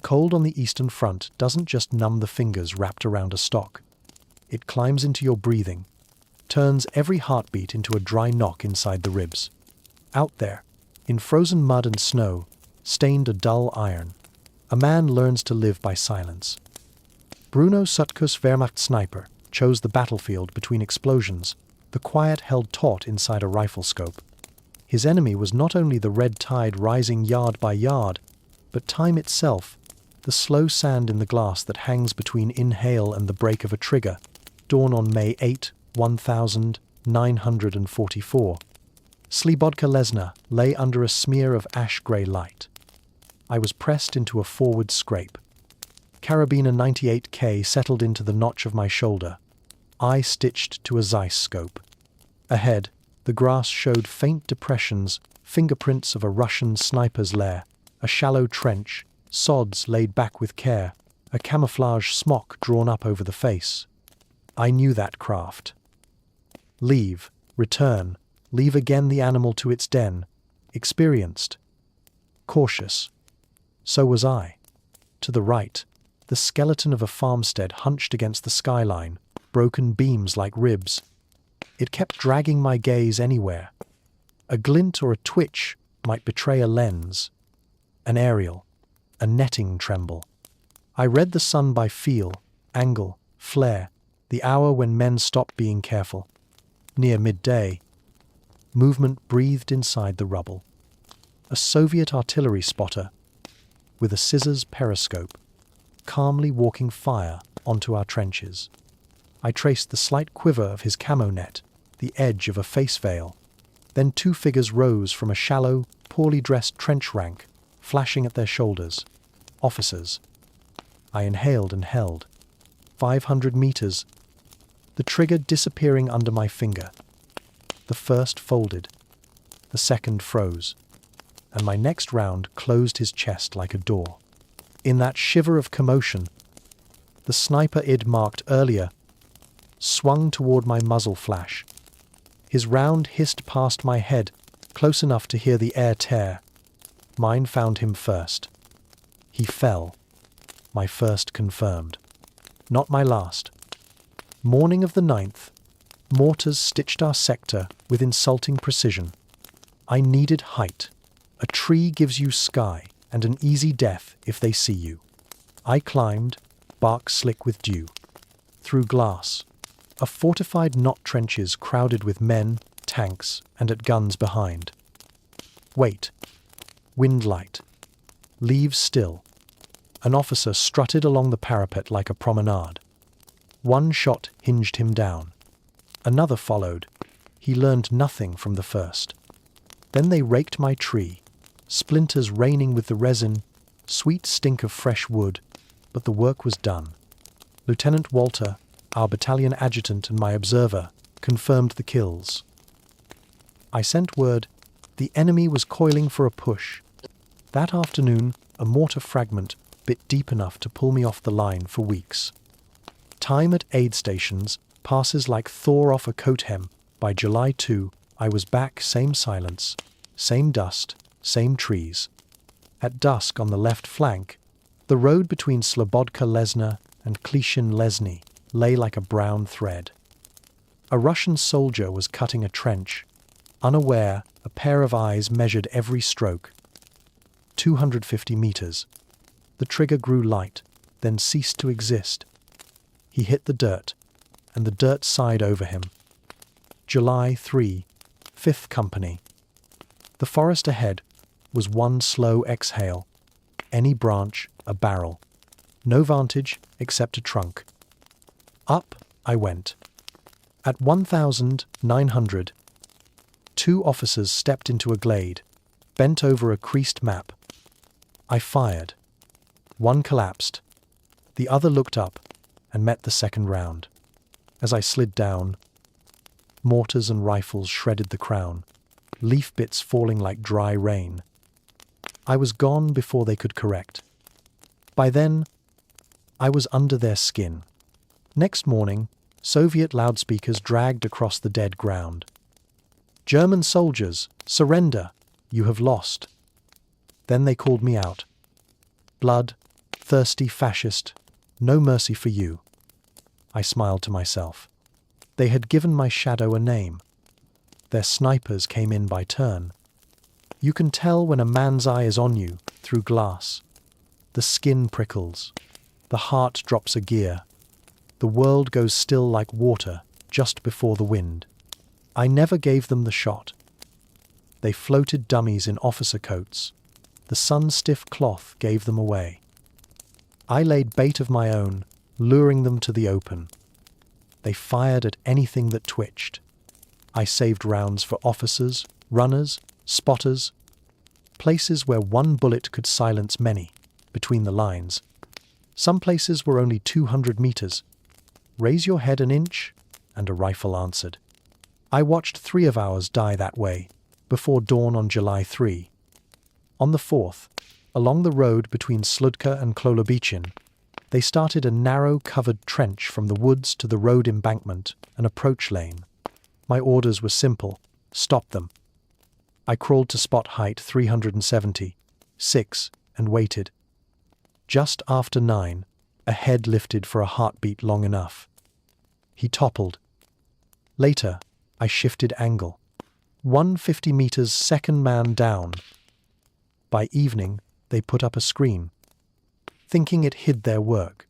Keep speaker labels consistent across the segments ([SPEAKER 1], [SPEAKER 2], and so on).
[SPEAKER 1] Cold on the Eastern Front doesn't just numb the fingers wrapped around a stock. It climbs into your breathing, turns every heartbeat into a dry knock inside the ribs. Out there, in frozen mud and snow, stained a dull iron, a man learns to live by silence. Bruno Sutkus Wehrmacht sniper chose the battlefield between explosions, the quiet held taut inside a rifle scope. His enemy was not only the red tide rising yard by yard, but time itself, the slow sand in the glass that hangs between inhale and the break of a trigger, dawn on May 8, 1944. Slobodka Lesna lay under a smear of ash-grey light. I was pressed into a forward scrape. Carabiner 98K settled into the notch of my shoulder, eye stitched to a Zeiss scope. Ahead, the grass showed faint depressions, fingerprints of a Russian sniper's lair, a shallow trench, sods laid back with care, a camouflage smock drawn up over the face. I knew that craft. Leave, return, leave again the animal to its den, experienced, cautious. So was I. To the right, the skeleton of a farmstead hunched against the skyline, broken beams like ribs. It kept dragging my gaze anywhere. A glint or a twitch might betray a lens, an aerial, a netting tremble. I read the sun by feel, angle, flare, the hour when men stopped being careful. Near midday, movement breathed inside the rubble. A Soviet artillery spotter, with a scissors periscope, calmly walking fire onto our trenches. I traced the slight quiver of his camo net, the edge of a face veil. Then two figures rose from a shallow, poorly dressed trench rank, flashing at their shoulders. Officers. I inhaled and held. 500 meters. The trigger disappearing under my finger. The first folded. The second froze. And my next round closed his chest like a door. In that shiver of commotion, the sniper I'd marked earlier swung toward my muzzle flash. His round hissed past my head, close enough to hear the air tear. Mine found him first. He fell. My first confirmed. Not my last. Morning of the 9th, mortars stitched our sector with insulting precision. I needed height. A tree gives you sky and an easy death if they see you. I climbed, bark slick with dew. Through glass. Of fortified knot trenches crowded with men, tanks, and at guns behind. Wait. Wind light. Leaves still. An officer strutted along the parapet like a promenade. One shot hinged him down. Another followed. He learned nothing from the first. Then they raked my tree, splinters raining with the resin, sweet stink of fresh wood, but the work was done. Lieutenant Walter, our battalion adjutant and my observer, confirmed the kills. I sent word the enemy was coiling for a push. That afternoon, a mortar fragment bit deep enough to pull me off the line for weeks. Time at aid stations passes like Thor off a coat hem. By July 2, I was back, same silence, same dust, same trees. At dusk on the left flank, the road between Slobodka Lesna and Klishin Lesny lay like a brown thread. A Russian soldier was cutting a trench. Unaware, a pair of eyes measured every stroke. 250 meters. The trigger grew light, then ceased to exist. He hit the dirt, and the dirt sighed over him. July 3, 5th Company. The forest ahead was one slow exhale. Any branch, a barrel. No vantage except a trunk. Up I went. At 1,900, two officers stepped into a glade, bent over a creased map. I fired. One collapsed. The other looked up and met the second round. As I slid down, mortars and rifles shredded the crown, leaf bits falling like dry rain. I was gone before they could correct. By then, I was under their skin. Next morning, Soviet loudspeakers dragged across the dead ground. "German soldiers, surrender! You have lost." Then they called me out. Blood, Thirsty fascist, no mercy for you. I smiled to myself. They had given my shadow a name. Their snipers came in by turn. You can tell when a man's eye is on you through glass. The skin prickles. The heart drops a gear. The world goes still like water just before the wind. I never gave them the shot. They floated dummies in officer coats. The sun-stiff cloth gave them away. I laid bait of my own, luring them to the open. They fired at anything that twitched. I saved rounds for officers, runners, spotters, places where one bullet could silence many, between the lines. Some places were only 200 meters. Raise your head an inch, and a rifle answered. I watched 3 of ours die that way, before dawn on July 3. On the 4th, along the road between Sludka and Klolobichin, they started a narrow covered trench from the woods to the road embankment, an approach lane. My orders were simple: stop them. I crawled to spot height 376 and waited. Just after 9, a head lifted for a heartbeat long enough. He toppled. Later, I shifted angle. 150 meters, second man down. By evening, they put up a screen, thinking it hid their work.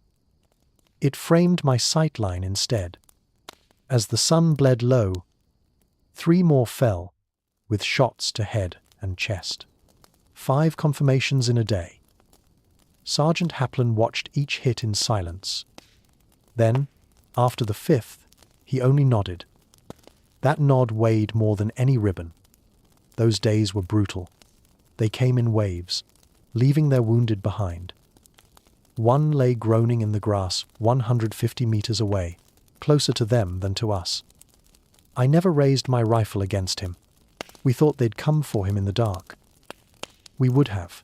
[SPEAKER 1] It framed my sightline instead. As the sun bled low, 3 more fell, with shots to head and chest. 5 confirmations in a day. Sergeant Haplin watched each hit in silence. Then, after the 5th, he only nodded. That nod weighed more than any ribbon. Those days were brutal. They came in waves, leaving their wounded behind. One lay groaning in the grass 150 meters away, closer to them than to us. I never raised my rifle against him. We thought they'd come for him in the dark. We would have.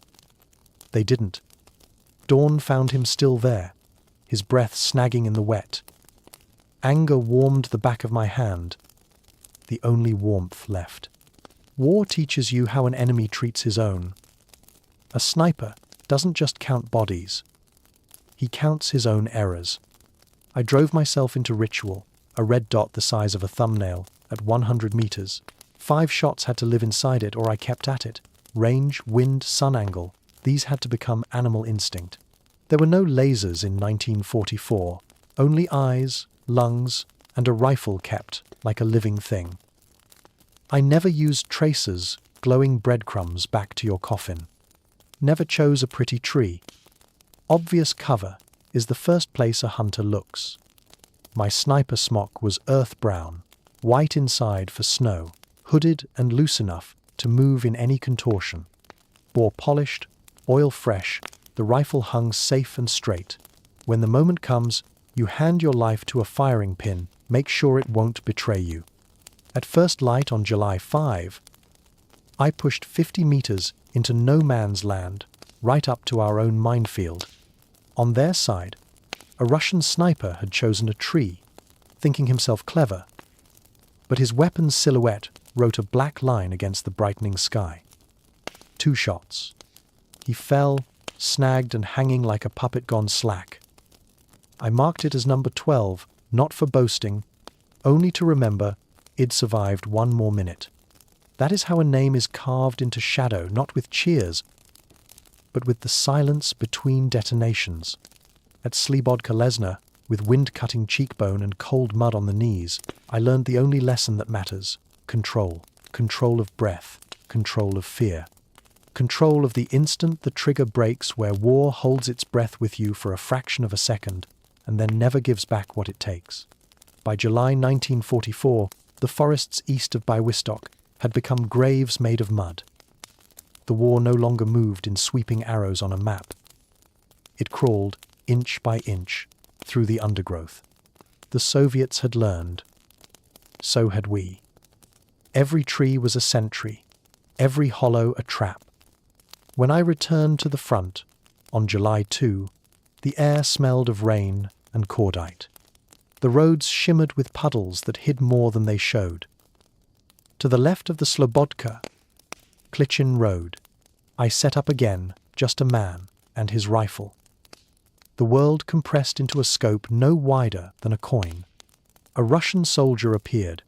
[SPEAKER 1] They didn't. Dawn found him still there, his breath snagging in the wet. Anger warmed the back of my hand, the only warmth left. War teaches you how an enemy treats his own. A sniper doesn't just count bodies. He counts his own errors. I drove myself into ritual, a red dot the size of a thumbnail, at 100 meters. 5 shots had to live inside it, or I kept at it. Range, wind, sun angle, these had to become animal instinct. There were no lasers in 1944, only eyes, lungs, and a rifle kept like a living thing. I never used tracers, glowing breadcrumbs back to your coffin. Never chose a pretty tree. Obvious cover is the first place a hunter looks. My sniper smock was earth brown, white inside for snow, hooded and loose enough to move in any contortion. Bore polished, oil fresh, the rifle hung safe and straight. When the moment comes, you hand your life to a firing pin, make sure it won't betray you. At first light on July 5, I pushed 50 meters into no man's land, right up to our own minefield. On their side, a Russian sniper had chosen a tree, thinking himself clever, but his weapon's silhouette wrote a black line against the brightening sky. 2 shots. He fell, snagged and hanging like a puppet gone slack. I marked it as number 12, not for boasting, only to remember it survived 1 more minute. That is how a name is carved into shadow, not with cheers, but with the silence between detonations. At Slobodka Lesna, with wind-cutting cheekbone and cold mud on the knees, I learned the only lesson that matters: control. Control of breath. Control of fear. Control of the instant the trigger breaks, where war holds its breath with you for a fraction of a second and then never gives back what it takes. By July 1944, the forests east of Białystok had become graves made of mud. The war no longer moved in sweeping arrows on a map. It crawled, inch by inch, through the undergrowth. The Soviets had learned. So had we. Every tree was a sentry, every hollow a trap. When I returned to the front, on July 2, the air smelled of rain and cordite. The roads shimmered with puddles that hid more than they showed. To the left of the Slobodka, Klichin Road, I set up again, just a man and his rifle. the world compressed into a scope no wider than a coin. A Russian soldier appeared,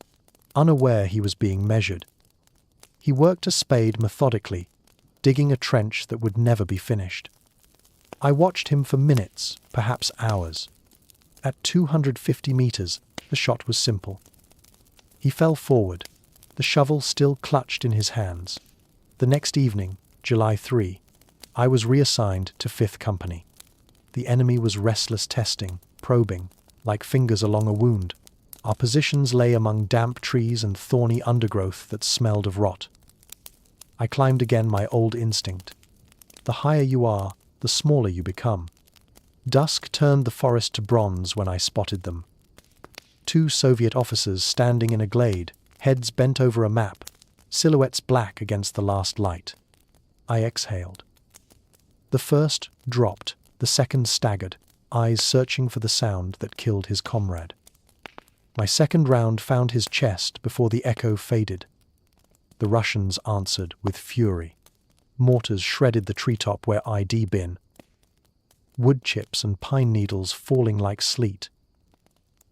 [SPEAKER 1] unaware he was being measured. He worked a spade methodically, digging a trench that would never be finished. I watched him for minutes, perhaps hours. At 250 meters, the shot was simple. He fell forward, the shovel still clutched in his hands. The next evening, July 3, I was reassigned to 5th Company. The enemy was restless testing, probing, like fingers along a wound. Our positions lay among damp trees and thorny undergrowth that smelled of rot. I climbed again my old instinct. The higher you are, the smaller you become. Dusk turned the forest to bronze when I spotted them. 2 Soviet officers standing in a glade, heads bent over a map, silhouettes black against the last light. I exhaled. The first dropped, the second staggered, eyes searching for the sound that killed his comrade. My second round found his chest before the echo faded. The Russians answered with fury. Mortars shredded the treetop where I'd been. Wood chips and pine needles falling like sleet.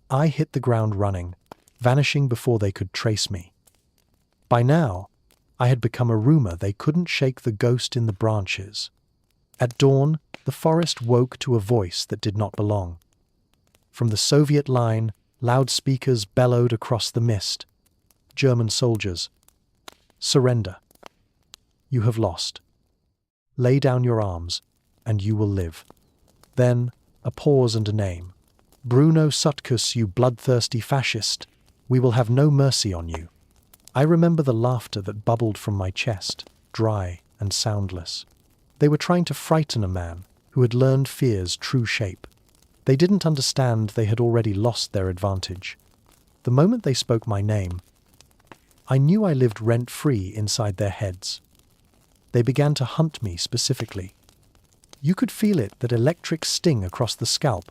[SPEAKER 1] I hit the ground running, vanishing before they could trace me. By now, I had become a rumor they couldn't shake the ghost in the branches. At dawn, the forest woke to a voice that did not belong. From the Soviet line, loudspeakers bellowed across the mist. German soldiers. Surrender. You have lost. Lay down your arms, and you will live. Then, a pause and a name. Bruno Sutkus, you bloodthirsty fascist. We will have no mercy on you. I remember the laughter that bubbled from my chest, dry and soundless. They were trying to frighten a man who had learned fear's true shape. They didn't understand they had already lost their advantage. The moment they spoke my name, I knew I lived rent-free inside their heads. They began to hunt me specifically. You could feel it, that electric sting across the scalp.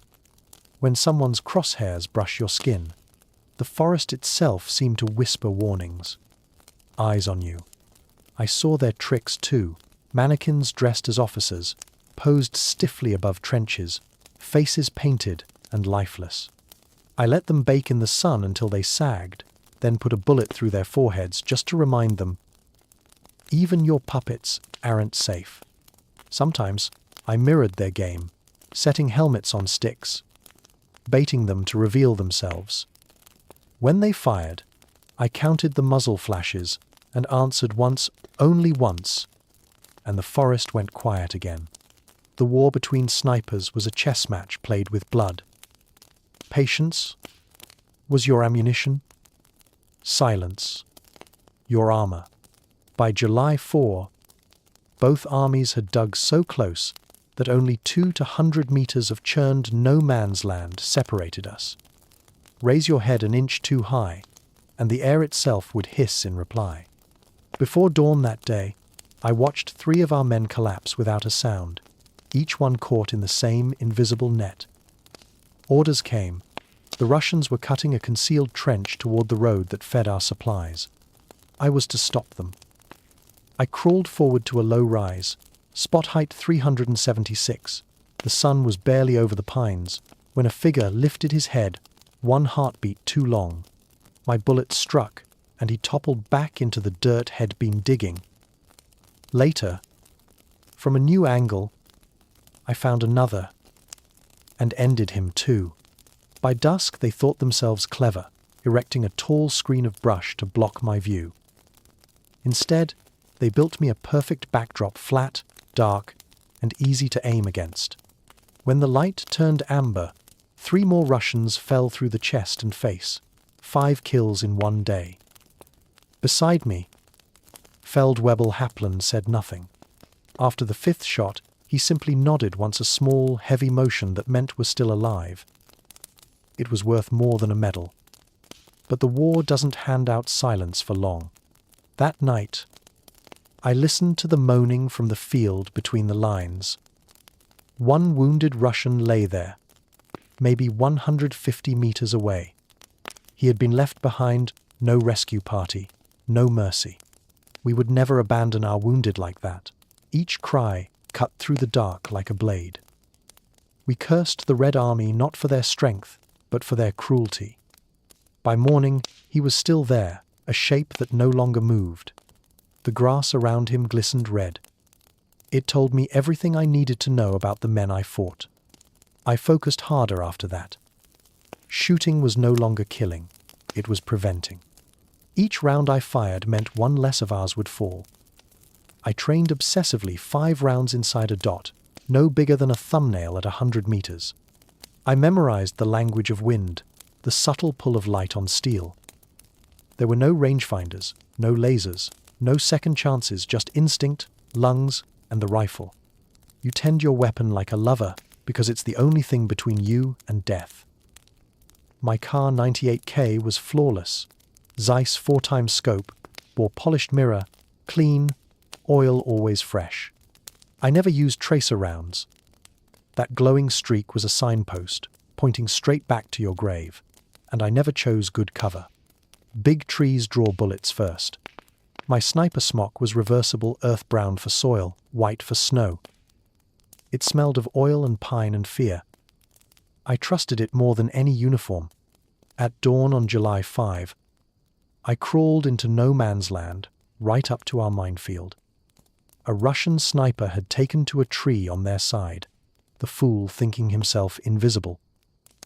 [SPEAKER 1] When someone's crosshairs brush your skin, the forest itself seemed to whisper warnings. Eyes on you. I saw their tricks too. Mannequins dressed as officers, posed stiffly above trenches, faces painted and lifeless. I let them bake in the sun until they sagged, then put a bullet through their foreheads just to remind them, even your puppets aren't safe. Sometimes I mirrored their game, setting helmets on sticks, baiting them to reveal themselves. When they fired, I counted the muzzle flashes and answered once, only once, and the forest went quiet again. The war between snipers was a chess match played with blood. Patience was your ammunition. Silence, your armor. By July 4, both armies had dug so close that only 2 to 100 meters of churned no man's land separated us. Raise your head an inch too high, and the air itself would hiss in reply. Before dawn that day, I watched 3 of our men collapse without a sound, each one caught in the same invisible net. Orders came. The Russians were cutting a concealed trench toward the road that fed our supplies. I was to stop them. I crawled forward to a low rise, spot height 376. The sun was barely over the pines when a figure lifted his head, one heartbeat too long. My bullet struck, and he toppled back into the dirt he'd been digging. Later, from a new angle, I found another, and ended him too. By dusk they thought themselves clever, erecting a tall screen of brush to block my view. Instead, they built me a perfect backdrop, flat, dark, and easy to aim against. When the light turned amber, 3 more Russians fell through the chest and face, 5 kills in one day. Beside me, Feldwebel Hapland said nothing. After the 5th shot, he simply nodded once, a small, heavy motion that meant we're still alive. It was worth more than a medal. But the war doesn't hand out silence for long. That night, I listened to the moaning from the field between the lines. One wounded Russian lay there, maybe 150 meters away. He had been left behind, no rescue party, no mercy. We would never abandon our wounded like that. Each cry cut through the dark like a blade. We cursed the Red Army not for their strength, but for their cruelty. By morning, he was still there, a shape that no longer moved. The grass around him glistened red. It told me everything I needed to know about the men I fought. I focused harder after that. Shooting was no longer killing, it was preventing. Each round I fired meant one less of ours would fall. I trained obsessively 5 rounds inside a dot, no bigger than a thumbnail at 100 meters. I memorized the language of wind, the subtle pull of light on steel. There were no rangefinders, no lasers, no second chances, just instinct, lungs, and the rifle. You tend your weapon like a lover because it's the only thing between you and death. My Kar 98K was flawless. Zeiss 4x scope, bore polished mirror, clean, oil always fresh. I never used tracer rounds. That glowing streak was a signpost, pointing straight back to your grave, and I never chose good cover. Big trees draw bullets first. My sniper smock was reversible, earth brown for soil, white for snow. It smelled of oil and pine and fear. I trusted it more than any uniform. At dawn on July 5, I crawled into no man's land, right up to our minefield. A Russian sniper had taken to a tree on their side, the fool thinking himself invisible.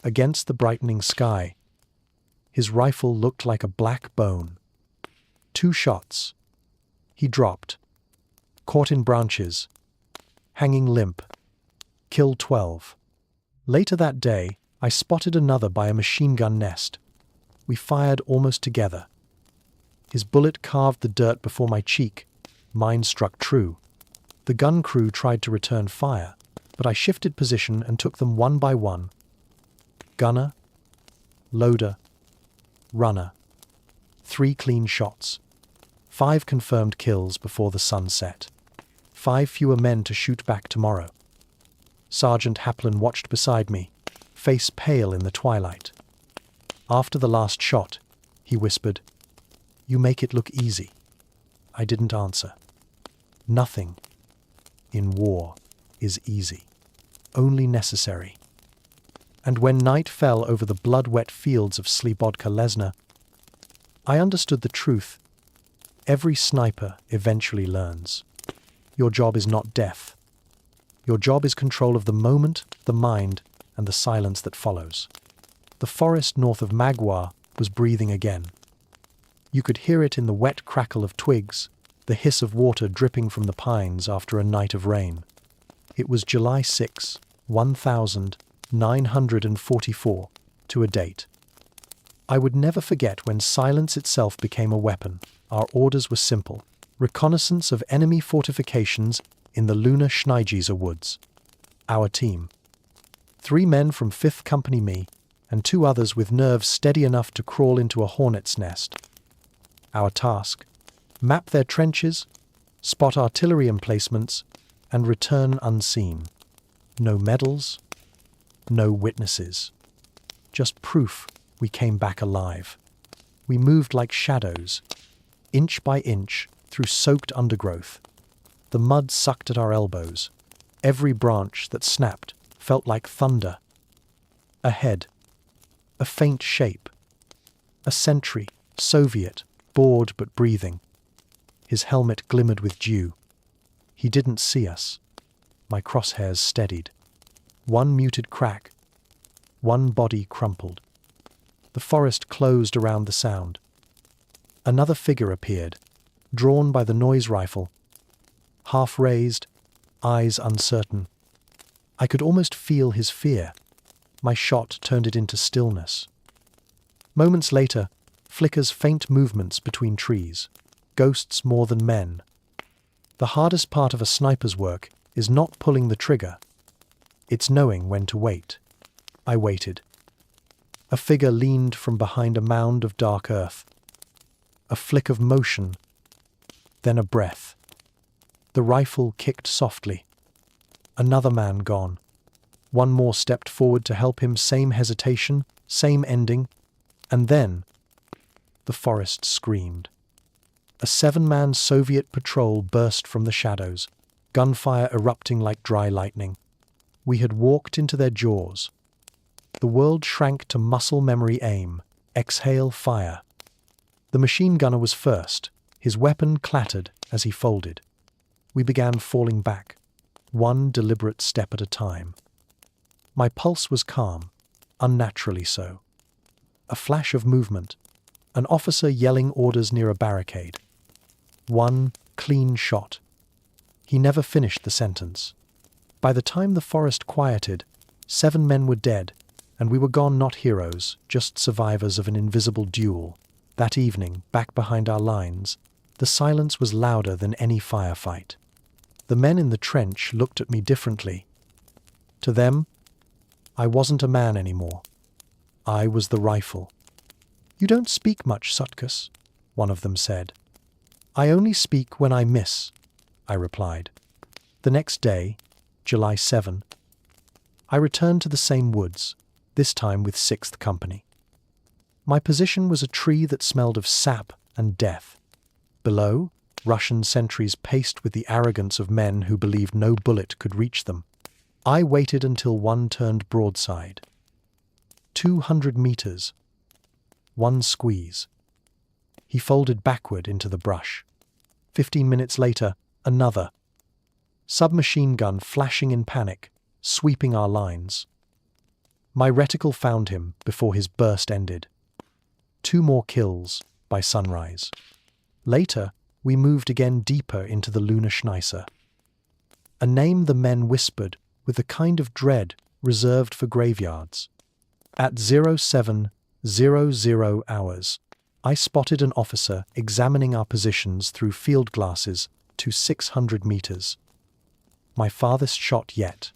[SPEAKER 1] Against the brightening sky, his rifle looked like a black bone. 2 shots. He dropped, caught in branches, hanging limp, killed 12. Later that day, I spotted another by a machine gun nest. We fired almost together. His bullet carved the dirt before my cheek. Mine struck true. The gun crew tried to return fire, but I shifted position and took them one by one. Gunner, loader, runner. 3 clean shots. 5 confirmed kills before the sun set. 5 fewer men to shoot back tomorrow. Sergeant Haplin watched beside me, face pale in the twilight. After the last shot, he whispered, "You make it look easy." I didn't answer. Nothing in war is easy, only necessary. And when night fell over the blood-wet fields of Slobodka Lesna, I understood the truth. Every sniper eventually learns. Your job is not death. Your job is control of the moment, the mind, and the silence that follows. The forest north of Magua was breathing again. You could hear it in the wet crackle of twigs, the hiss of water dripping from the pines after a night of rain. It was July 6, 1944, to a date. I would never forget when silence itself became a weapon. Our orders were simple: reconnaissance of enemy fortifications in the lunar Schneidgieser woods. Our team: 3 men from 5th Company, me, and 2 others with nerves steady enough to crawl into a hornet's nest. Our task: map their trenches, spot artillery emplacements, and return unseen. No medals, no witnesses. Just proof we came back alive. We moved like shadows, inch by inch, through soaked undergrowth. The mud sucked at our elbows. Every branch that snapped felt like thunder. Ahead, a faint shape. A sentry, Soviet, bored but breathing. His helmet glimmered with dew. He didn't see us. My crosshairs steadied. 1 muted crack. 1 body crumpled. The forest closed around the sound. Another figure appeared, drawn by the noise rifle. Half raised, eyes uncertain. I could almost feel his fear. My shot turned it into stillness. Moments later, flickers faint movements between trees. Ghosts more than men. The hardest part of a sniper's work is not pulling the trigger. It's knowing when to wait. I waited. A figure leaned from behind a mound of dark earth. A flick of motion, then a breath. The rifle kicked softly. Another man gone. 1 more stepped forward to help him, same hesitation, same ending, and then the forest screamed. A 7-man Soviet patrol burst from the shadows, gunfire erupting like dry lightning. We had walked into their jaws. The world shrank to muscle memory aim, exhale, fire. The machine gunner was first. His weapon clattered as he folded. We began falling back, one deliberate step at a time. My pulse was calm, unnaturally so. A flash of movement, an officer yelling orders near a barricade. One clean shot. He never finished the sentence. By the time the forest quieted, 7 men were dead, and we were gone not heroes, just survivors of an invisible duel. That evening, back behind our lines, the silence was louder than any firefight. The men in the trench looked at me differently. To them, I wasn't a man anymore. I was the rifle. "You don't speak much, Sutkus," one of them said. "I only speak when I miss," I replied. The next day, July 7, I returned to the same woods, this time with 6th Company. My position was a tree that smelled of sap and death. Below, Russian sentries paced with the arrogance of men who believed no bullet could reach them. I waited until one turned broadside. 200 meters. One squeeze. He folded backward into the brush. 15 minutes later, another. Submachine gun flashing in panic, sweeping our lines. My reticle found him before his burst ended. 2 more kills by sunrise. Later, we moved again deeper into the Lunar Schneise. A name the men whispered with the kind of dread reserved for graveyards. At 07:00 hours, I spotted an officer examining our positions through field glasses to 600 meters. My farthest shot yet.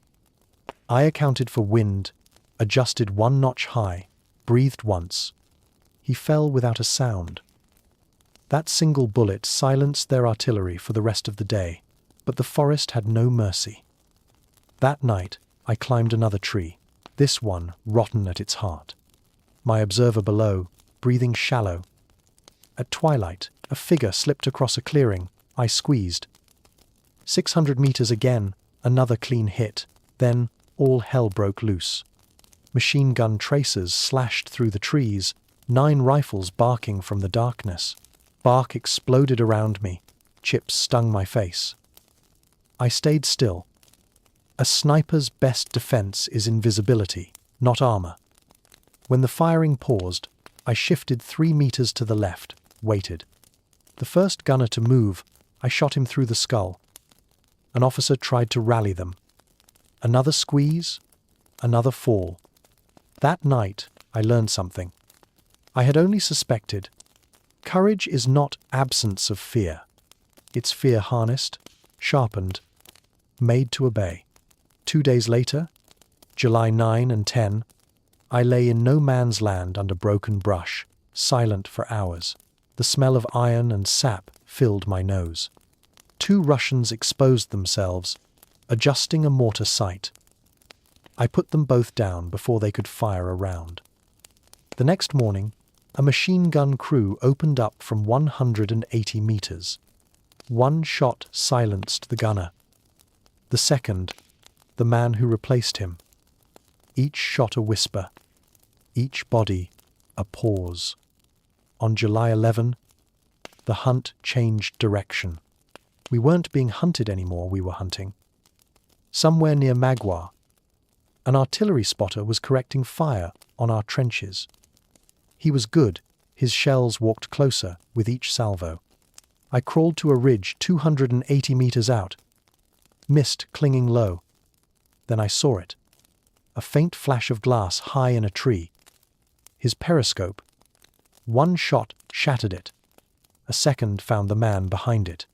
[SPEAKER 1] I accounted for wind, adjusted 1 notch high, breathed once. He fell without a sound. That single bullet silenced their artillery for the rest of the day, but the forest had no mercy. That night, I climbed another tree, this one rotten at its heart. My observer below, breathing shallow. At twilight, a figure slipped across a clearing. I squeezed. 600 meters again, another clean hit. Then, all hell broke loose. Machine gun tracers slashed through the trees, 9 rifles barking from the darkness. Bark exploded around me. Chips stung my face. I stayed still. A sniper's best defense is invisibility, not armor. When the firing paused, I shifted 3 meters to the left, waited. The first gunner to move, I shot him through the skull. An officer tried to rally them. Another squeeze, another fall. That night, I learned something. I had only suspected. Courage is not absence of fear. It's fear harnessed, sharpened, made to obey. 2 days later, July 9 and 10, I lay in no man's land under broken brush, silent for hours. The smell of iron and sap filled my nose. 2 Russians exposed themselves, adjusting a mortar sight. I put them both down before they could fire a round. The next morning, a machine gun crew opened up from 180 meters. 1 shot silenced the gunner. The second, the man who replaced him. Each shot a whisper. Each body a pause. On July 11, the hunt changed direction. We weren't being hunted anymore, we were hunting. Somewhere near Magua, an artillery spotter was correcting fire on our trenches. He was good. His shells walked closer with each salvo. I crawled to a ridge 280 meters out. Mist clinging low. Then I saw it. A faint flash of glass high in a tree. His periscope. 1 shot shattered it. A second found the man behind it.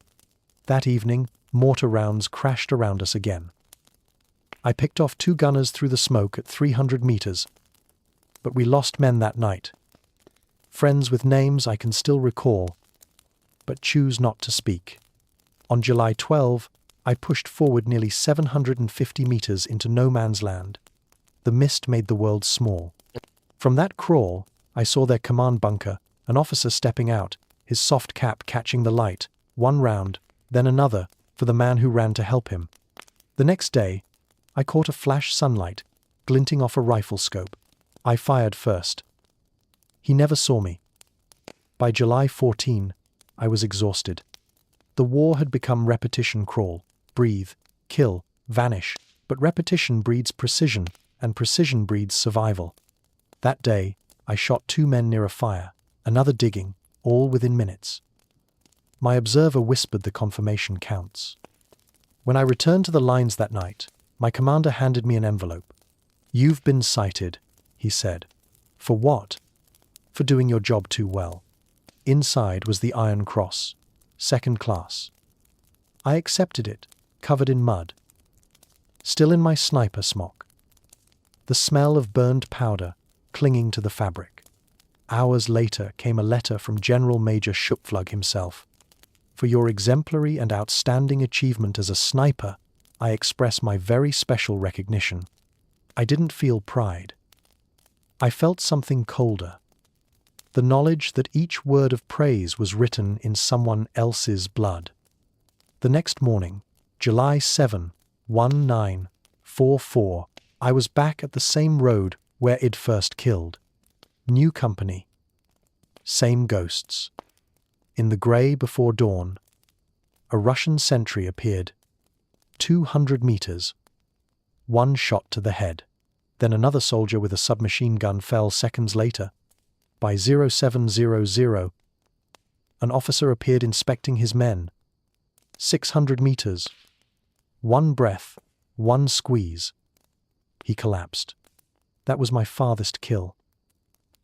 [SPEAKER 1] That evening, mortar rounds crashed around us again. I picked off 2 gunners through the smoke at 300 meters. But we lost men that night. Friends with names I can still recall, but choose not to speak. On July 12, I pushed forward nearly 750 meters into no man's land. The mist made the world small. From that crawl, I saw their command bunker, an officer stepping out, his soft cap catching the light, 1 round, then another, for the man who ran to help him. The next day, I caught a flash sunlight, glinting off a rifle scope. I fired first. He never saw me. By July 14, I was exhausted. The war had become repetition crawl, breathe, kill, vanish, but repetition breeds precision, and precision breeds survival. That day, I shot 2 men near a fire, another digging, all within minutes. My observer whispered the confirmation counts. When I returned to the lines that night, my commander handed me an envelope. "You've been cited," he said. "For what?" "For doing your job too well." Inside was the Iron Cross, 2nd class. I accepted it, covered in mud. Still in my sniper smock. The smell of burned powder clinging to the fabric. Hours later came a letter from General Major Schupflug himself. "For your exemplary and outstanding achievement as a sniper, I express my very special recognition." I didn't feel pride. I felt something colder. The knowledge that each word of praise was written in someone else's blood. The next morning, July 7, 1944, I was back at the same road where I'd first killed. New company. Same ghosts. In the grey before dawn, a Russian sentry appeared. 200 meters. 1 shot to the head. Then another soldier with a submachine gun fell seconds later. By 0700, an officer appeared inspecting his men. 600 meters. 1 breath, 1 squeeze. He collapsed. That was my farthest kill.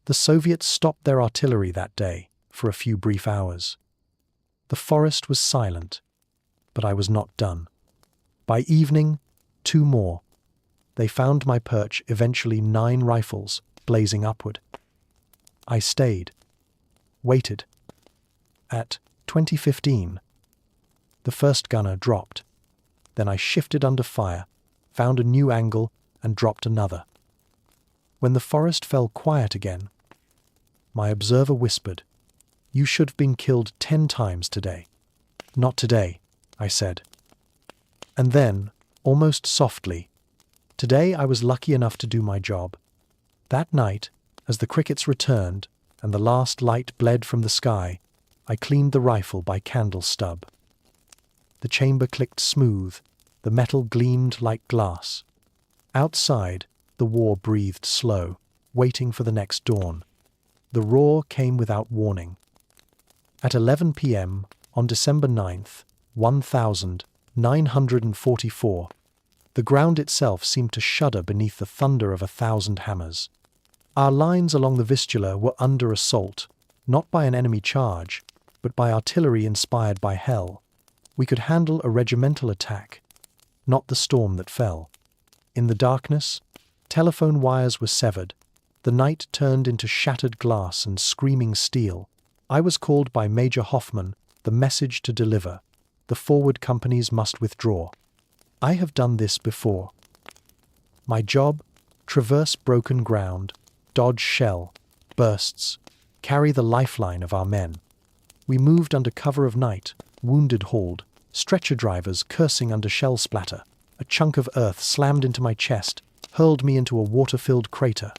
[SPEAKER 1] The Soviets stopped their artillery that day for a few brief hours. The forest was silent, but I was not done. By evening, 2 more. They found my perch, eventually 9 rifles, blazing upward. I stayed. Waited. At 2015, the first gunner dropped. Then I shifted under fire, found a new angle, and dropped another. When the forest fell quiet again, my observer whispered, "You should have been killed 10 times today." "Not today," I said. And then, almost softly, "Today I was lucky enough to do my job." That night, as the crickets returned and the last light bled from the sky, I cleaned the rifle by candle stub. The chamber clicked smooth, the metal gleamed like glass. Outside, the war breathed slow, waiting for the next dawn. The roar came without warning. At 11 p.m. on December 9th, 1944, the ground itself seemed to shudder beneath the thunder of 1,000 hammers. Our lines along the Vistula were under assault, not by an enemy charge, but by artillery inspired by hell. We could handle a regimental attack, not the storm that fell. In the darkness, telephone wires were severed. The night turned into shattered glass and screaming steel. I was called by Major Hoffman, the message to deliver. The forward companies must withdraw. I have done this before. My job, traverse broken ground, dodge shell, bursts, carry the lifeline of our men. We moved under cover of night, wounded hauled, stretcher drivers cursing under shell splatter. A chunk of earth slammed into my chest, hurled me into a water-filled crater.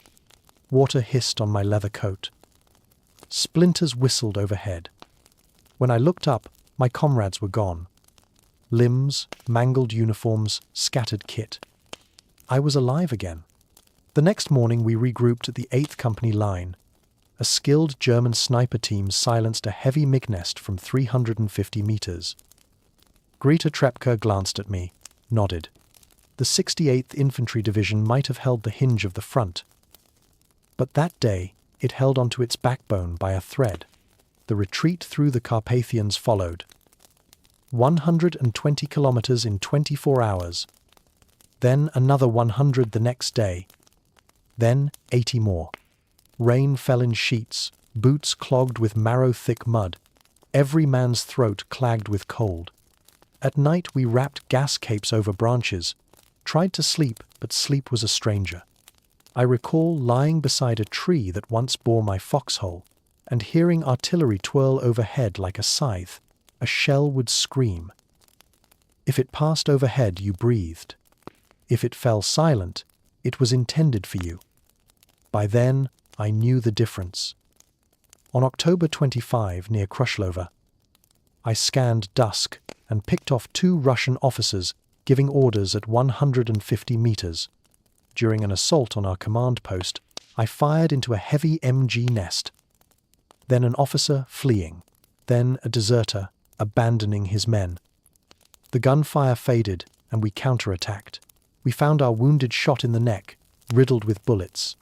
[SPEAKER 1] Water hissed on my leather coat. Splinters whistled overhead. When I looked up, my comrades were gone. Limbs, mangled uniforms, scattered kit. I was alive again. The next morning we regrouped at the 8th Company line. A skilled German sniper team silenced a heavy MiG nest from 350 meters. Greta Trepka glanced at me, nodded. The 68th Infantry Division might have held the hinge of the front. But that day, it held onto its backbone by a thread. The retreat through the Carpathians followed. 120 kilometers in 24 hours. Then another 100 the next day. Then 80 more. Rain fell in sheets, boots clogged with marrow-thick mud, every man's throat clagged with cold. At night we wrapped gas capes over branches, tried to sleep, but sleep was a stranger. I recall lying beside a tree that once bore my foxhole, and hearing artillery twirl overhead like a scythe. A shell would scream. If it passed overhead, you breathed. If it fell silent, it was intended for you. By then, I knew the difference. On October 25, near Krushlova, I scanned dusk and picked off 2 Russian officers giving orders at 150 meters. During an assault on our command post, I fired into a heavy MG nest. Then an officer fleeing, then a deserter abandoning his men. The gunfire faded and we counterattacked. We found our wounded shot in the neck, riddled with bullets.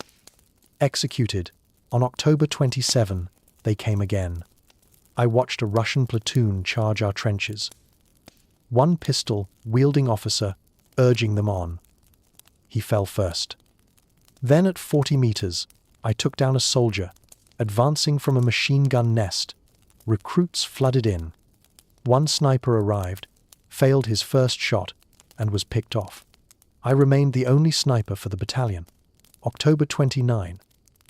[SPEAKER 1] Executed. On October 27, they came again. I watched a Russian platoon charge our trenches. One pistol-wielding officer urging them on. He fell first. Then at 40 meters, I took down a soldier, advancing from a machine gun nest. Recruits flooded in. One sniper arrived, failed his first shot, and was picked off. I remained the only sniper for the battalion. October 29,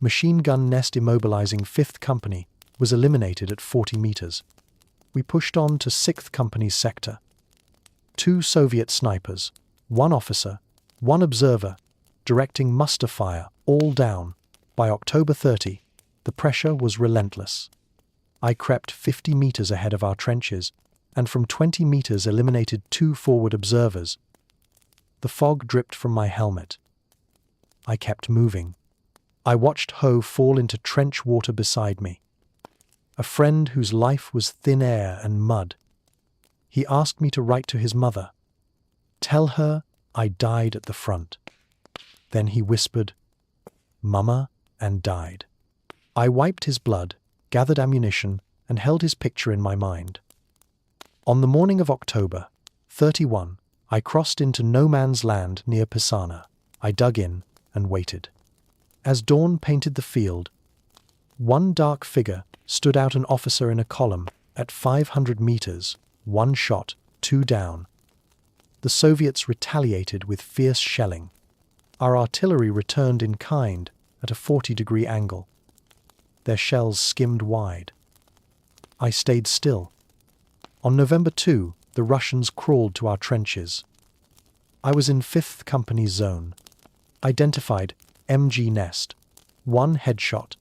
[SPEAKER 1] machine gun nest immobilizing 5th Company was eliminated at 40 meters. We pushed on to 6th Company's sector. 2 Soviet snipers, 1 officer, 1 observer, directing muster fire, all down. By October 30, the pressure was relentless. I crept 50 meters ahead of our trenches, and from 20 meters eliminated 2 forward observers. The fog dripped from my helmet. I kept moving. I watched Ho fall into trench water beside me. A friend whose life was thin air and mud. He asked me to write to his mother. Tell her I died at the front. Then he whispered, "Mama," and died. I wiped his blood, gathered ammunition, and held his picture in my mind. On the morning of October 31, I crossed into no man's land near Pisana. I dug in and waited. As dawn painted the field, one dark figure stood out, an officer in a column at 500 meters, 1 shot, 2 down. The Soviets retaliated with fierce shelling. Our artillery returned in kind at a 40-degree angle. Their shells skimmed wide. I stayed still. On November 2, the Russians crawled to our trenches. I was in 5th Company's zone. Identified MG nest, 1 headshot.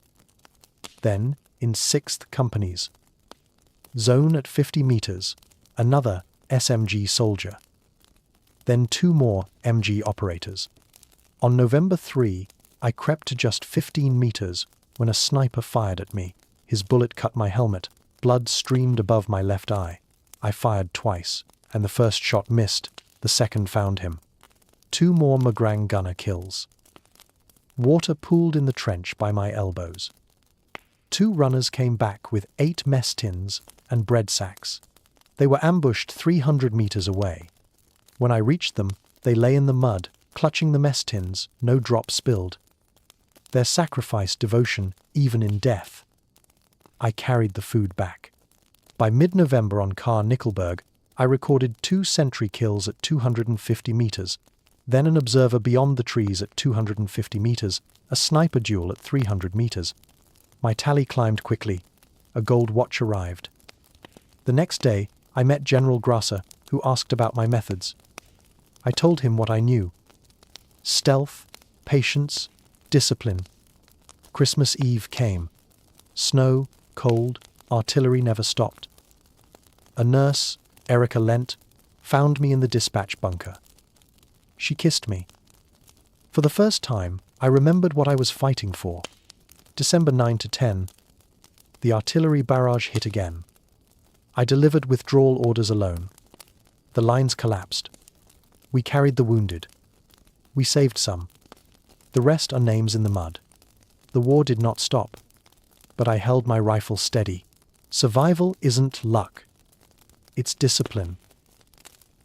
[SPEAKER 1] Then, in 6th Company's zone at 50 meters, another SMG soldier. Then 2 more MG operators. On November 3, I crept to just 15 meters when a sniper fired at me. His bullet cut my helmet. Blood streamed above my left eye. I fired twice, and the first shot missed. The second found him. 2 more Magrang gunner kills. Water pooled in the trench by my elbows. 2 runners came back with 8 mess tins and bread sacks. They were ambushed 300 meters away. When I reached them, they lay in the mud, clutching the mess tins, no drop spilled. Their sacrifice devotion even in death. I carried the food back. By mid-November on Kar Nickelberg, I recorded 2 sentry kills at 250 meters, then an observer beyond the trees at 250 meters, a sniper duel at 300 meters. My tally climbed quickly. A gold watch arrived. The next day, I met General Grasser, who asked about my methods. I told him what I knew. Stealth, patience, discipline. Christmas Eve came. Snow, cold, artillery never stopped. A nurse, Erika Lent, found me in the dispatch bunker. She kissed me. For the first time, I remembered what I was fighting for. December 9 to 10, the artillery barrage hit again. I delivered withdrawal orders alone. The lines collapsed. We carried the wounded. We saved some. The rest are names in the mud. The war did not stop, but I held my rifle steady. Survival isn't luck. It's discipline.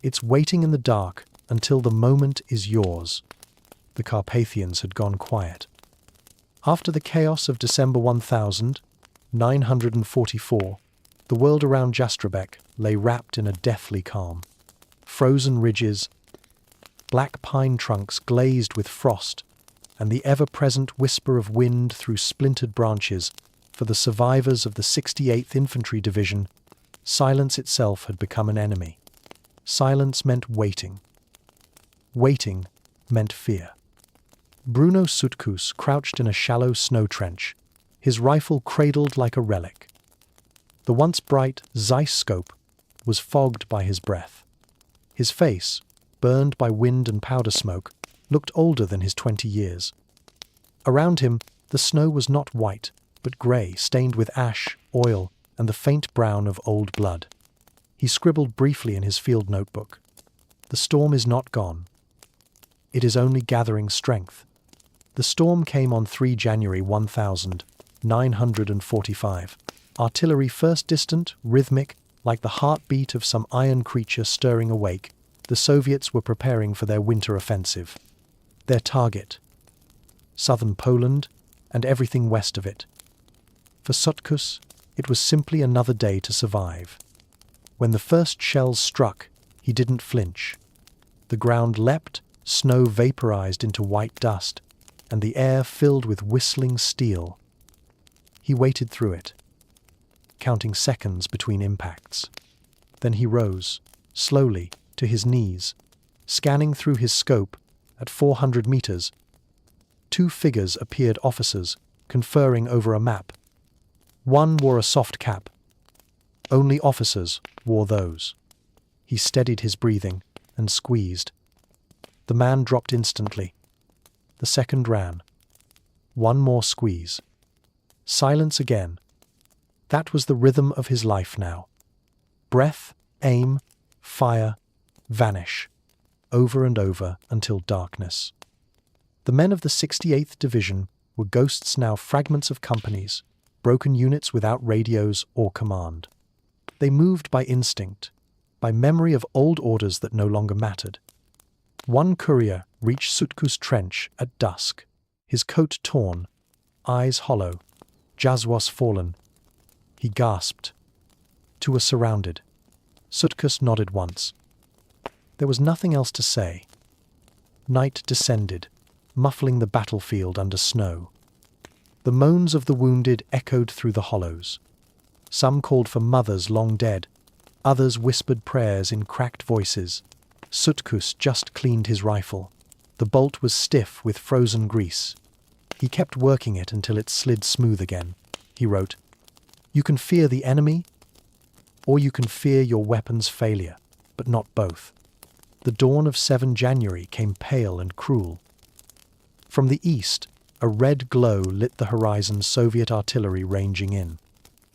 [SPEAKER 1] It's waiting in the dark until the moment is yours. The Carpathians had gone quiet. After the chaos of December 1944, the world around Jastrabek lay wrapped in a deathly calm. Frozen ridges, black pine trunks glazed with frost, and the ever-present whisper of wind through splintered branches. For the survivors of the 68th Infantry Division, silence itself had become an enemy. Silence meant waiting. Waiting meant fear. Bruno Sutkus crouched in a shallow snow trench, his rifle cradled like a relic. The once bright Zeiss scope was fogged by his breath. His face, burned by wind and powder smoke, looked older than his 20 years. Around him, the snow was not white, but grey, stained with ash, oil, and the faint brown of old blood. He scribbled briefly in his field notebook. The storm is not gone. It is only gathering strength. The storm came on 3 January 1945. Artillery first distant, rhythmic, like the heartbeat of some iron creature stirring awake, the Soviets were preparing for their winter offensive. Their target: southern Poland and everything west of it. For Sutkus, it was simply another day to survive. When the first shells struck, he didn't flinch. The ground leapt, snow vaporized into white dust, and the air filled with whistling steel. He waited through it, counting seconds between impacts. Then he rose, slowly, to his knees, scanning through his scope at 400 meters. 2 figures appeared, officers, conferring over a map. One wore a soft cap. Only officers wore those. He steadied his breathing and squeezed. The man dropped instantly. The second ran. One more squeeze. Silence again. That was the rhythm of his life now. Breath, aim, fire, vanish, over and over until darkness. The men of the 68th Division were ghosts now, fragments of companies, broken units without radios or command. They moved by instinct, by memory of old orders that no longer mattered. One courier reached Sutkus trench at dusk, his coat torn, eyes hollow, Jazwas fallen. He gasped. 2 were surrounded. Sutkus nodded once. There was nothing else to say. Night descended, muffling the battlefield under snow. The moans of the wounded echoed through the hollows. Some called for mothers long dead. Others whispered prayers in cracked voices. Sutkus just cleaned his rifle. The bolt was stiff with frozen grease. He kept working it until it slid smooth again. He wrote, "You can fear the enemy, or you can fear your weapon's failure, but not both." The dawn of 7 January came pale and cruel. From the east, a red glow lit the horizon, Soviet artillery ranging in.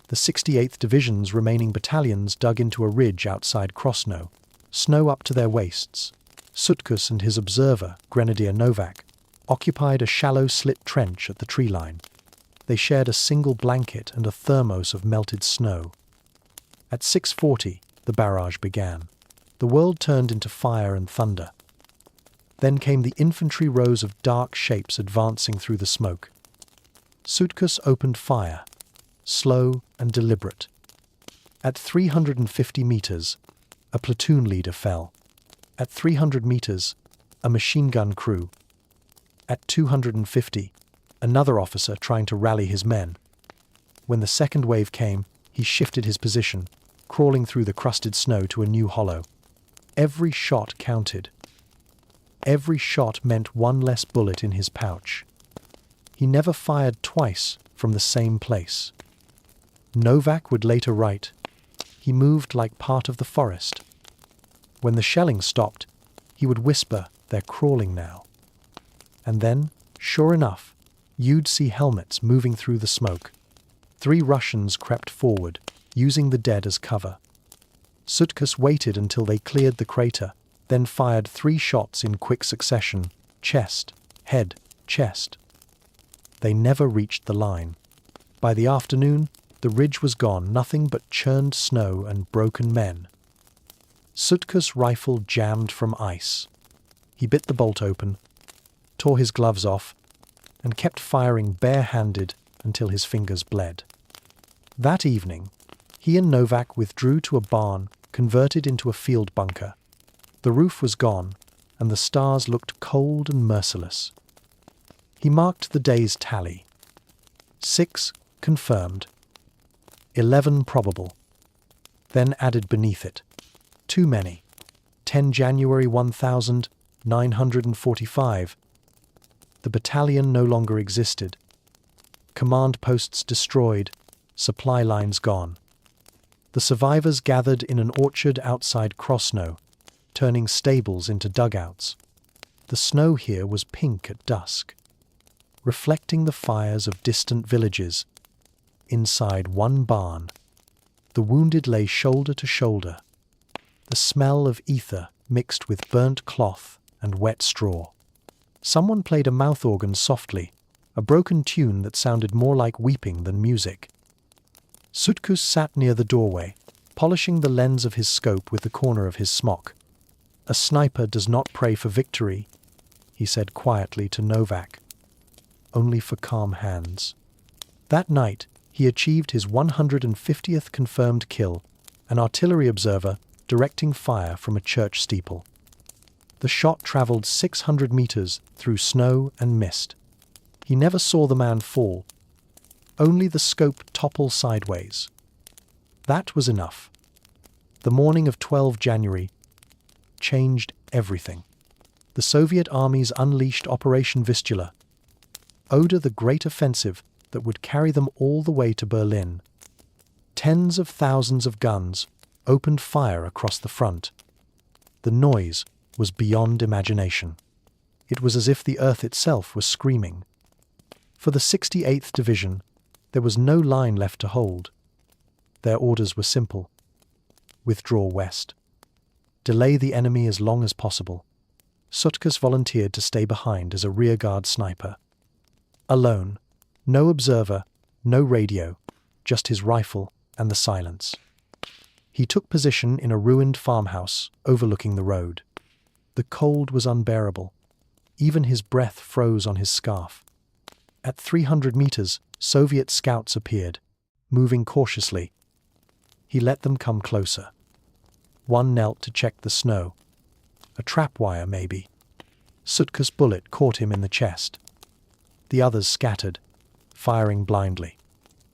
[SPEAKER 1] The 68th Division's remaining battalions dug into a ridge outside Krosno, snow up to their waists. Sutkus and his observer, Grenadier Novak, occupied a shallow slit trench at the tree line. They shared a single blanket and a thermos of melted snow. At 6:40, the barrage began. The world turned into fire and thunder. Then came the infantry rows of dark shapes advancing through the smoke. Sutkus opened fire, slow and deliberate. At 350 meters, a platoon leader fell. At 300 meters, a machine gun crew. At 250, another officer trying to rally his men. When the second wave came, he shifted his position, crawling through the crusted snow to a new hollow. Every shot counted. Every shot meant one less bullet in his pouch. He never fired twice from the same place. Novak would later write, "He moved like part of the forest." When the shelling stopped, he would whisper, "They're crawling now." And then, sure enough, you'd see helmets moving through the smoke. 3 Russians crept forward, using the dead as cover. Sutkus waited until they cleared the crater, then fired 3 shots in quick succession: chest, head, chest. They never reached the line. By the afternoon, the ridge was gone, nothing but churned snow and broken men. Sutkus' rifle jammed from ice. He bit the bolt open, tore his gloves off, and kept firing bare-handed until his fingers bled. That evening, he and Novak withdrew to a barn converted into a field bunker. The roof was gone, and the stars looked cold and merciless. He marked the day's tally. 6 confirmed. 11 probable. Then added beneath it, too many. 10 January 1000, 945. The battalion no longer existed. Command posts destroyed, supply lines gone. The survivors gathered in an orchard outside Krosno, turning stables into dugouts. The snow here was pink at dusk, reflecting the fires of distant villages. Inside one barn, the wounded lay shoulder to shoulder, the smell of ether mixed with burnt cloth and wet straw. Someone played a mouth organ softly, a broken tune that sounded more like weeping than music. Sutkus sat near the doorway, polishing the lens of his scope with the corner of his smock. "A sniper does not pray for victory," he said quietly to Novak. "Only for calm hands." That night, he achieved his 150th confirmed kill, an artillery observer directing fire from a church steeple. The shot traveled 600 meters through snow and mist. He never saw the man fall, only the scope topple sideways. That was enough. The morning of 12 January changed everything. The Soviet armies unleashed Operation Vistula, Oder, the great offensive that would carry them all the way to Berlin. Tens of thousands of guns opened fire across the front. The noise was beyond imagination. It was as if the earth itself was screaming. For the 68th Division, there was no line left to hold. Their orders were simple: withdraw west. Delay the enemy as long as possible. Sutkus volunteered to stay behind as a rearguard sniper. Alone, no observer, no radio, just his rifle and the silence. He took position in a ruined farmhouse overlooking the road. The cold was unbearable. Even his breath froze on his scarf. At 300 meters, Soviet scouts appeared, moving cautiously. He let them come closer. One knelt to check the snow. A trap wire, maybe. Sutkus' bullet caught him in the chest. The others scattered, firing blindly.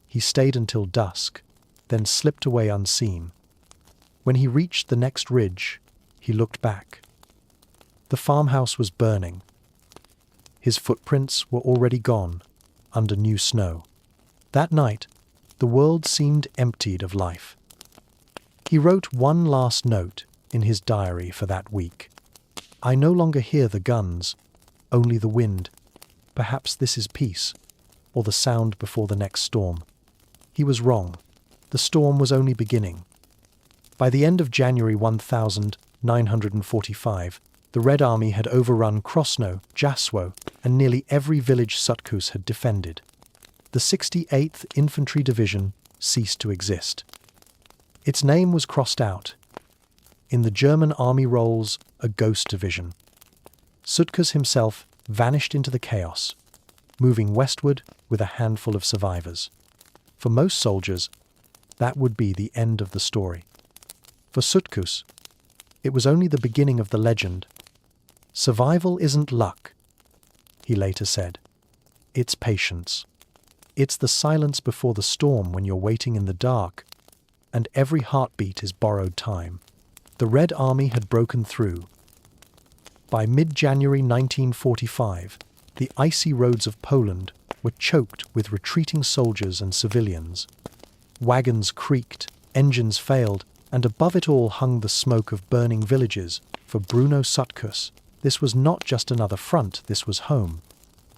[SPEAKER 1] He stayed until dusk, then slipped away unseen. When he reached the next ridge, he looked back. The farmhouse was burning. His footprints were already gone, under new snow. That night, the world seemed emptied of life. He wrote one last note in his diary for that week. "I no longer hear the guns, only the wind. Perhaps this is peace, or the sound before the next storm." He was wrong. The storm was only beginning. By the end of January 1945, the Red Army had overrun Krosno, Jaswo, and nearly every village Sutkus had defended. The 68th Infantry Division ceased to exist. Its name was crossed out. In the German army rolls, a ghost division. Sutkus himself vanished into the chaos, moving westward with a handful of survivors. For most soldiers, that would be the end of the story. For Sutkus, it was only the beginning of the legend. "Survival isn't luck," he later said. "It's patience. It's the silence before the storm when you're waiting in the dark, and every heartbeat is borrowed time." The Red Army had broken through. By mid-January 1945, the icy roads of Poland were choked with retreating soldiers and civilians. Wagons creaked, engines failed, and above it all hung the smoke of burning villages. For Bruno Sutkus, this was not just another front, this was home.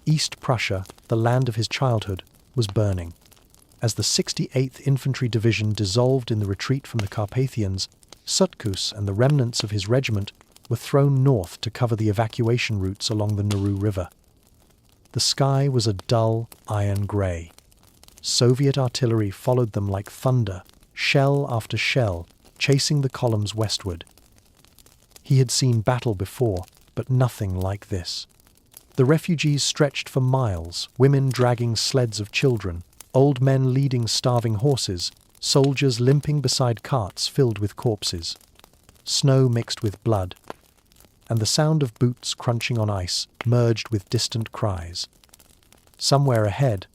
[SPEAKER 1] East Prussia, the land of his childhood, was burning. As the 68th Infantry Division dissolved in the retreat from the Carpathians, Sutkus and the remnants of his regiment were thrown north to cover the evacuation routes along the Naru River. The sky was a dull, iron grey. Soviet artillery followed them like thunder, shell after shell, chasing the columns westward. He had seen battle before, but nothing like this. The refugees stretched for miles, women dragging sleds of children, old men leading starving horses, soldiers limping beside carts filled with corpses. Snow mixed with blood, and the sound of boots crunching on ice merged with distant cries. Somewhere ahead,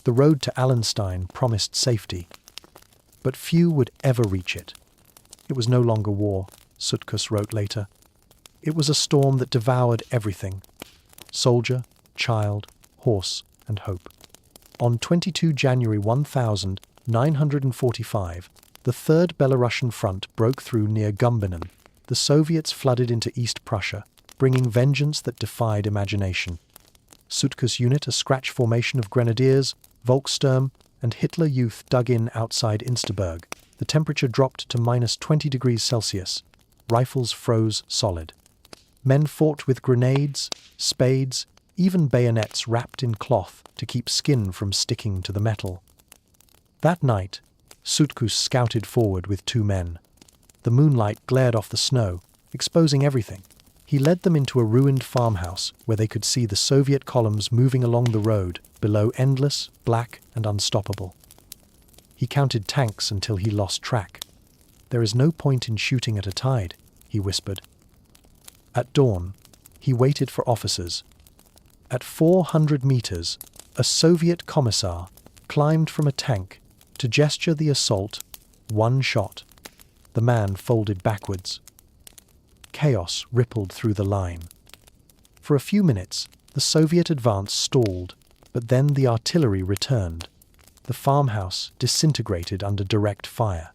[SPEAKER 1] the road to Allenstein promised safety, but few would ever reach it. It was no longer war, Sutkus wrote later. It was a storm that devoured everything: soldier, child, horse, and hope. On 22 January 1945, the Third Belarusian Front broke through near Gumbinnen. The Soviets flooded into East Prussia, bringing vengeance that defied imagination. Sutkus unit, a scratch formation of grenadiers, Volkssturm, and Hitler Youth dug in outside Insterburg. The temperature dropped to -20 degrees Celsius. Rifles froze solid. Men fought with grenades, spades, even bayonets wrapped in cloth to keep skin from sticking to the metal. That night, Sutkus scouted forward with 2 men. The moonlight glared off the snow, exposing everything. He led them into a ruined farmhouse where they could see the Soviet columns moving along the road, below, endless, black, and unstoppable. He counted tanks until he lost track. "There is no point in shooting at a tide," he whispered. At dawn, he waited for officers. At 400 meters, a Soviet commissar climbed from a tank to gesture the assault. 1 shot. The man folded backwards. Chaos rippled through the line. For a few minutes, the Soviet advance stalled, but then the artillery returned. The farmhouse disintegrated under direct fire.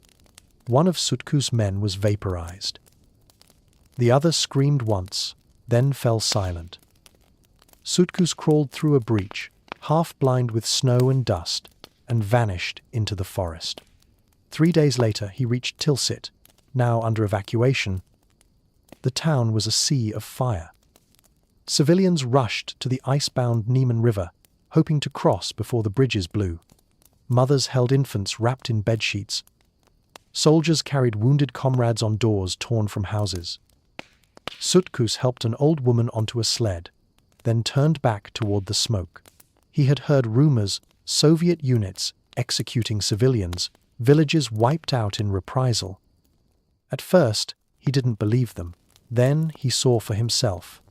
[SPEAKER 1] One of Sutkus' men was vaporized. The other screamed once, then fell silent. Sutkus crawled through a breach, half blind with snow and dust, and vanished into the forest. 3 days later, he reached Tilsit, now under evacuation. The town was a sea of fire. Civilians rushed to the icebound Niemen River, hoping to cross before the bridges blew. Mothers held infants wrapped in bedsheets. Soldiers carried wounded comrades on doors torn from houses. Sutkus helped an old woman onto a sled, then turned back toward the smoke. He had heard rumors: Soviet units executing civilians, villages wiped out in reprisal. At first, he didn't believe them. Then he saw for himself.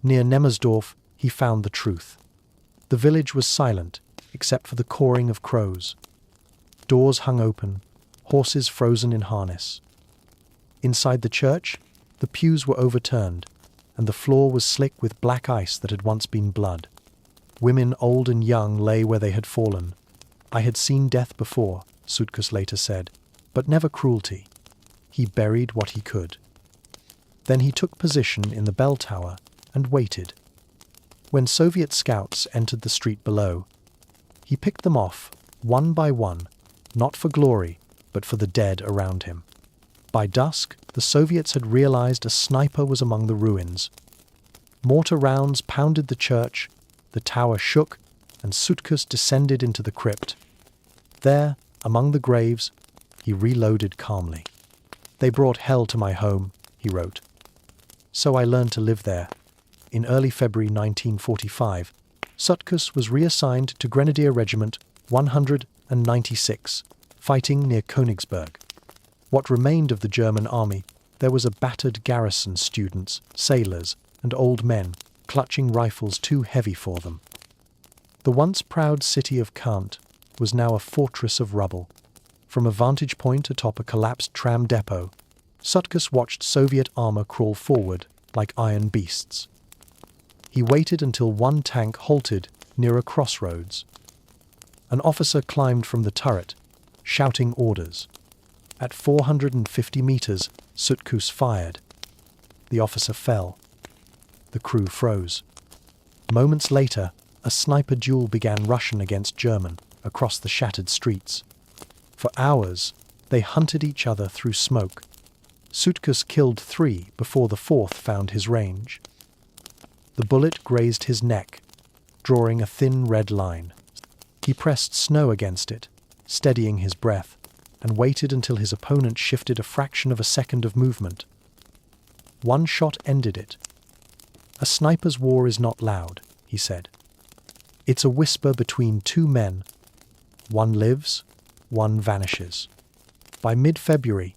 [SPEAKER 1] Near Nemmersdorf, he found the truth. The village was silent, except for the cawing of crows. Doors hung open, horses frozen in harness. Inside the church, the pews were overturned, and the floor was slick with black ice that had once been blood. Women old and young lay where they had fallen. "I had seen death before," Sutkus later said, "but never cruelty." He buried what he could. Then he took position in the bell tower and waited. When Soviet scouts entered the street below, he picked them off, one by one, not for glory, but for the dead around him. By dusk, the Soviets had realized a sniper was among the ruins. Mortar rounds pounded the church, the tower shook, and Sutkus descended into the crypt. There, among the graves, he reloaded calmly. "They brought hell to my home," he wrote. "So I learned to live there." In early February 1945, Sutkus was reassigned to Grenadier Regiment 196, fighting near Königsberg. What remained of the German army, there was a battered garrison: students, sailors, and old men, clutching rifles too heavy for them. The once proud city of Kant was now a fortress of rubble. From a vantage point atop a collapsed tram depot, Sutkus watched Soviet armor crawl forward like iron beasts. He waited until one tank halted near a crossroads. An officer climbed from the turret, shouting orders. At 450 meters, Sutkus fired. The officer fell. The crew froze. Moments later, a sniper duel began Russian against German across the shattered streets. For hours, they hunted each other through smoke. Sutkus killed 3 before the 4th found his range. The bullet grazed his neck, drawing a thin red line. He pressed snow against it, steadying his breath, and waited until his opponent shifted a fraction of a second of movement. One shot ended it. "A sniper's war is not loud," he said. "It's a whisper between 2 men. One lives, one vanishes." By mid-February,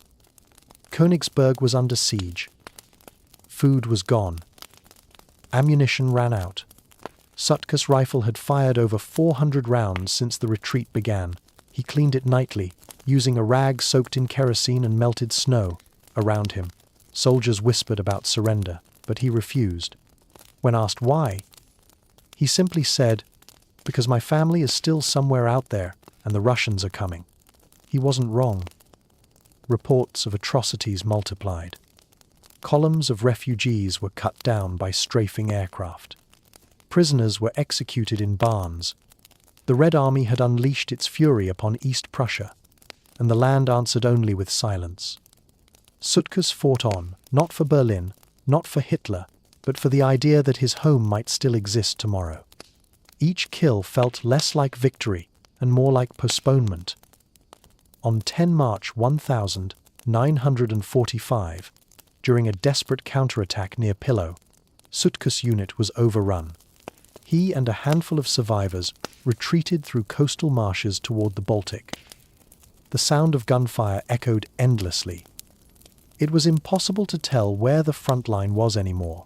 [SPEAKER 1] Königsberg was under siege. Food was gone. Ammunition ran out. Sutkus' rifle had fired over 400 rounds since the retreat began. He cleaned it nightly, using a rag soaked in kerosene and melted snow around him. Soldiers whispered about surrender, but he refused. When asked why, he simply said, "Because my family is still somewhere out there and the Russians are coming." He wasn't wrong. Reports of atrocities multiplied. Columns of refugees were cut down by strafing aircraft. Prisoners were executed in barns. The Red Army had unleashed its fury upon East Prussia, and the land answered only with silence. Sutkus fought on, not for Berlin, not for Hitler, but for the idea that his home might still exist tomorrow. Each kill felt less like victory and more like postponement. On 10 March 1945, during a desperate counterattack near Pillow, Sutkus' unit was overrun. He and a handful of survivors retreated through coastal marshes toward the Baltic. The sound of gunfire echoed endlessly. It was impossible to tell where the front line was anymore.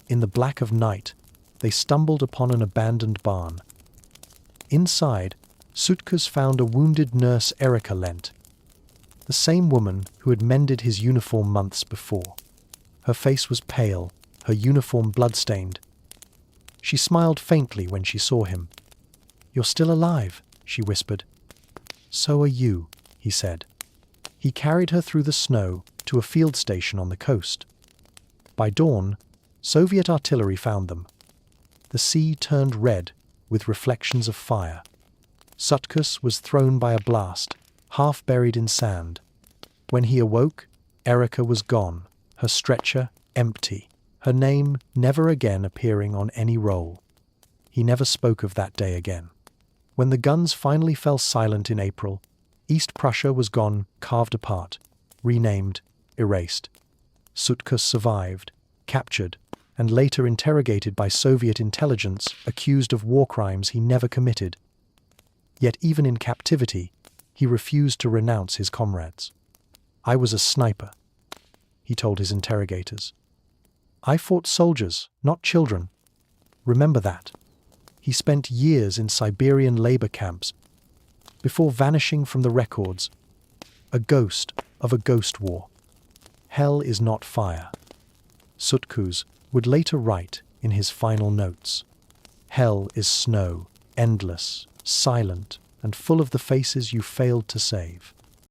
[SPEAKER 1] In the black of night, they stumbled upon an abandoned barn. Inside, Sutkus found a wounded nurse Erika Lent, the same woman who had mended his uniform months before. Her face was pale, her uniform blood-stained. She smiled faintly when she saw him. "You're still alive," she whispered. "So are you," he said. He carried her through the snow to a field station on the coast. By dawn, Soviet artillery found them. The sea turned red with reflections of fire. Sutkus was thrown by a blast, half buried in sand. When he awoke, Erika was gone, her stretcher empty, her name never again appearing on any roll. He never spoke of that day again. When the guns finally fell silent in April, East Prussia was gone, carved apart, renamed, erased. Sutkus survived, captured, and later interrogated by Soviet intelligence, accused of war crimes he never committed. Yet even in captivity, he refused to renounce his comrades. "I was a sniper," he told his interrogators. "I fought soldiers, not children. Remember that." He spent years in Siberian labor camps before vanishing from the records, a ghost of a ghost war. Hell is not fire. Sutkus would later write in his final notes, "Hell is snow, endless, silent, and full of the faces you failed to save."